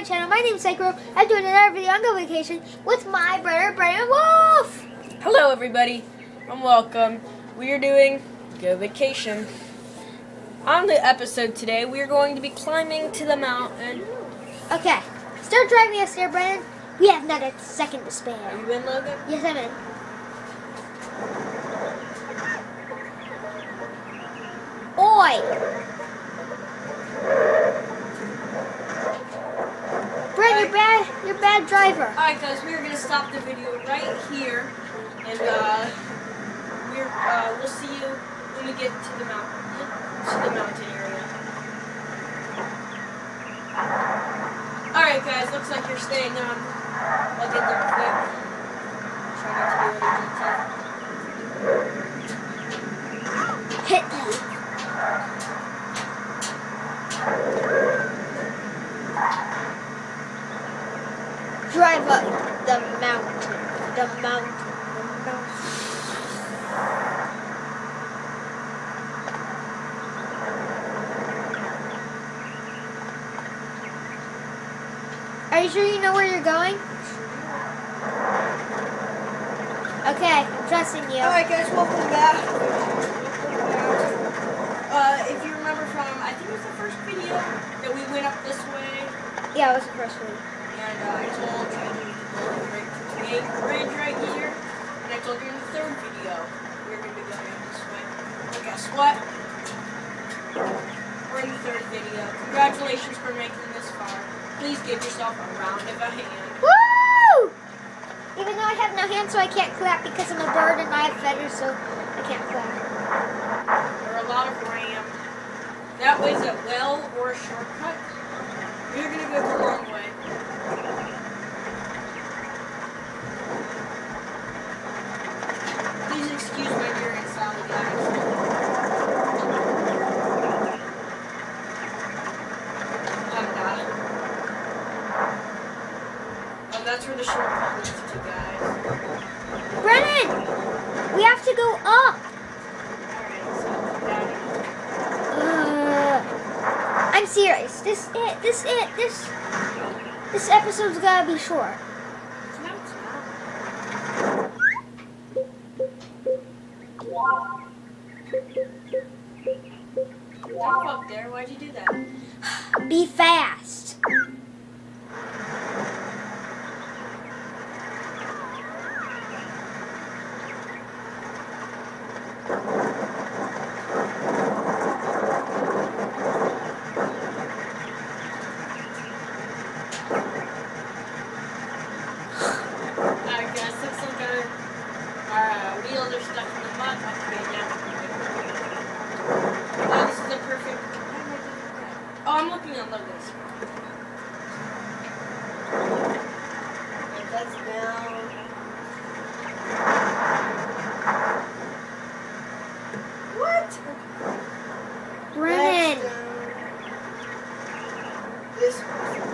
my channel. My name is Psycho. I'm doing another video on Go Vacation with my brother, Brandon Wolf. Hello everybody, and welcome. We are doing Go Vacation. On the episode today, we are going to be climbing to the mountain. Okay, start driving us there, Brandon. We have not a second to spare. Are you in, Logan? Yes, I'm in. Oi! Brandon, you're a bad driver. Alright guys, we are going to stop the video right here, and we'll see you when we get to the mountain area. Alright guys, looks like you're staying on. I'll get there quick. Try not to do any detail. Hit them. Drive up the mountain. The mountain. Are you sure you know where you're going? Okay, I'm trusting you. Alright guys, welcome back. If you remember from, I think it was the first video that we went up this way. Yeah, it was the first one. And I told you to create a bridge right here. And I told you in the third video we were going to be going up this way. But guess what? We're in the third video. Congratulations for making this far. Please give yourself a round of a hand. Woo! Even though I have no hands, so I can't clap because I'm a bird and I have feathers, so I can't clap. There are a lot of ram. That way's a well or a shortcut. We're going to go the long way. Please excuse my dear and Sally, guys. Oh, that's where the shortcut leads to, guys. Brennan! We have to go up! Alright, so down I'm serious. This episode's gotta be short. No, it's not. Don't go up there. Why'd you do that? Be fast. Alright guys, looks like our wheels are stuck in the mud. I can get down. Oh, this is a perfect... Why am I doing that? Oh, I'm looking at Logan's. Okay, that's down. What? Brennan! That's down. This one's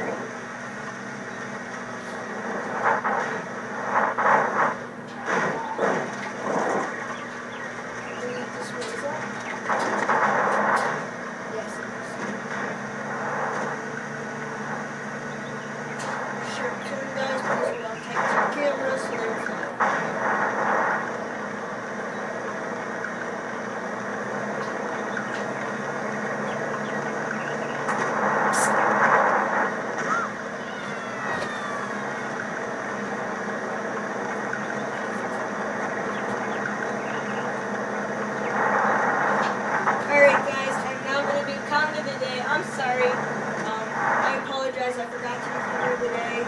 sorry. I apologize. I forgot to record today.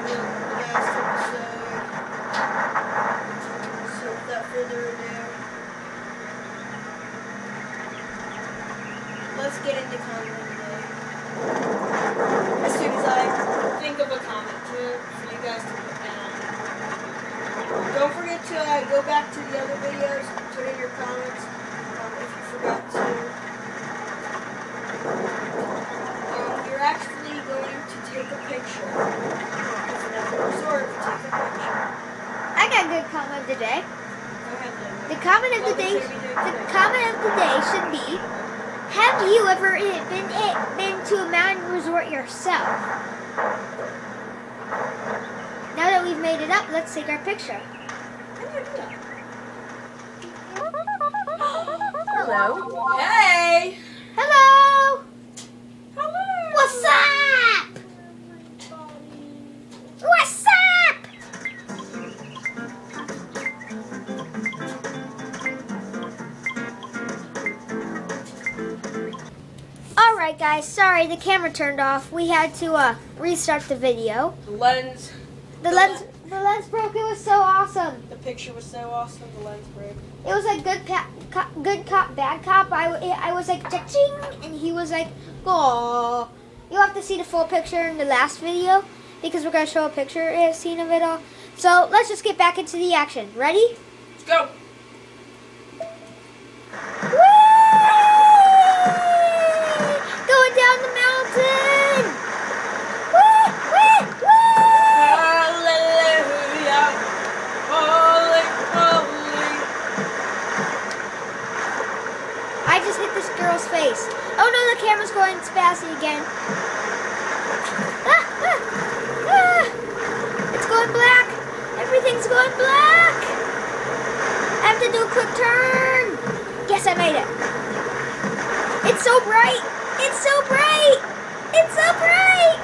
The last episode. So without further ado, let's get into comment today. As soon as I think of a comment for you guys to put down. Don't forget to go back to the other videos and put in your comments if you forgot to. You're actually going to take a picture. It's another resort to take a picture. I got a good comment of the day. Go ahead, Logan. The comment of the day should be, Have you ever been to a mountain resort yourself? Now that we've made it up, let's take our picture. Hello. Hey. Hello. Hello. What's up? What's up? Alright guys, sorry the camera turned off. We had to restart the video. The lens broke. It was so awesome. The picture was so awesome. The lens broke. It was like good cop, bad cop. I was like cha-ching, and he was like, oh. You'll have to see the full picture in the last video because we're gonna show a scene of it all. So let's just get back into the action. Ready? Let's go. Going down the mountain! Woo! Woo! Woo! Hallelujah. Holy, holy. I just hit this girl's face. Oh no, the camera's going spazzy again. Ah, ah, ah. It's going black. Everything's going black. I have to do a quick turn. Yes, I made it. It's so bright. It's so bright! It's so bright!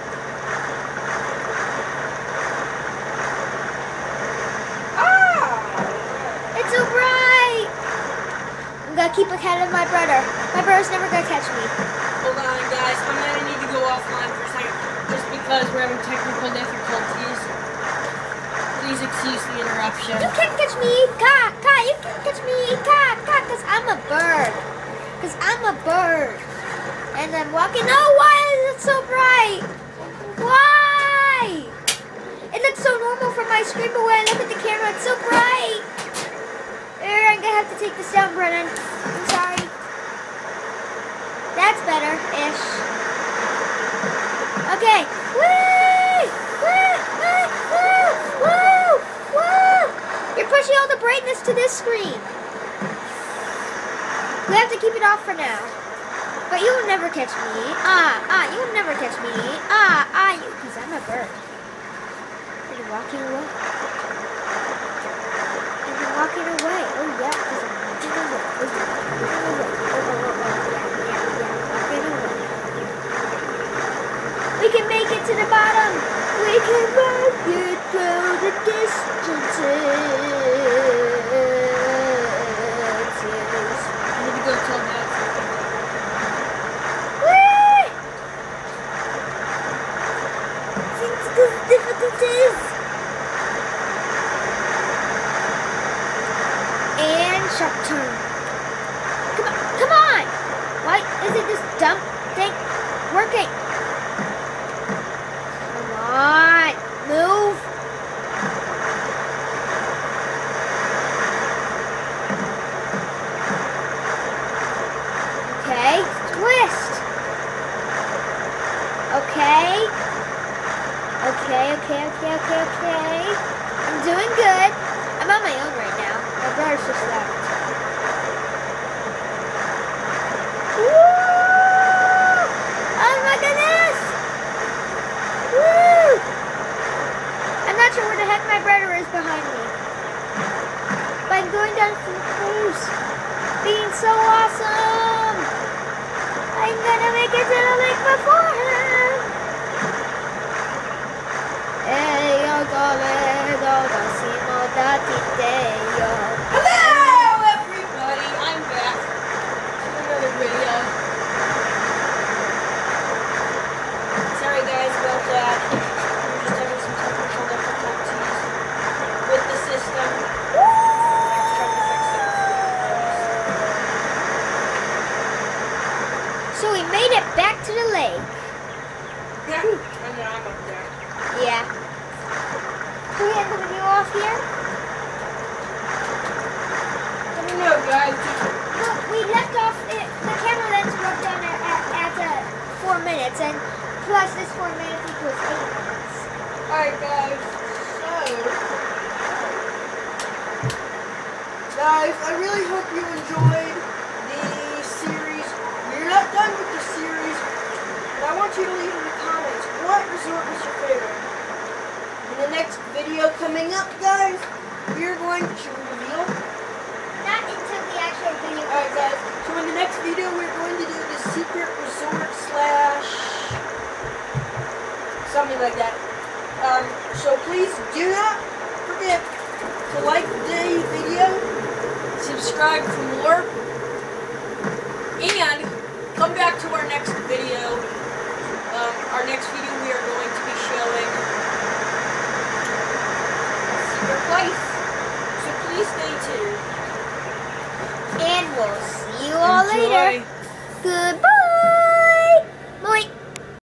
Ah! It's so bright! I'm gonna keep ahead of my brother. My brother's never gonna catch me. Hold on, guys. I'm gonna need to go offline for a second, just because we're having technical difficulties. Please excuse the interruption. You can't catch me! Ka! Ka! You can't catch me! Ka! Ka! Because I'm a bird. Because I'm a bird. And I'm walking. Oh, why is it so bright? Why? It looks so normal from my screen, but when I look at the camera, it's so bright. I'm gonna have to take this down, Brennan. I'm sorry. That's better-ish. Okay. Woo! Woo! Woo! Woo! Woo! Woo! You're pushing all the brightness to this screen. We have to keep it off for now. But you will never catch me. You will never catch me. Because I'm a bird. And you're walking away. And you're walking away. Oh, yeah, because I'm walking away. Oh, yeah, walking away. We can make it to the bottom. We can make it through the distances. I need to go tell that. Difficulties. And sharp turn. Come on, come on! Why isn't this dumb thing working? Come on, move. Okay, twist. Okay. Okay. I'm doing good. I'm on my own right now. My brother's just left. Woo! Oh my goodness! Woo! I'm not sure where the heck my brother is behind me. But I'm going down some cruise. Being so awesome! I'm gonna make it to the lake before him! Hello, everybody. I'm back to another video. Sorry, guys, about that. We're just having some technical difficulties with the system. Trying to fix it. So we made it back to the lake. Yeah, and then I'm up there. Yeah. Can we end the video off here? I don't know, guys. Well, we left off, the camera lens broke down at 4 minutes, and plus this 4 minutes equals 8 minutes. Alright, guys. Guys, I really hope you enjoyed the series Weird Up Coming up, guys, we are going to reveal. Not until the actual video. Alright, guys. So in the next video, we're going to do the secret resort slash something like that. So please do not forget to like the video, subscribe for more, and come back to our next video. Our next video, we are going to be showing a secret place. So please stay tuned. And we'll see you all Enjoy. later. Goodbye.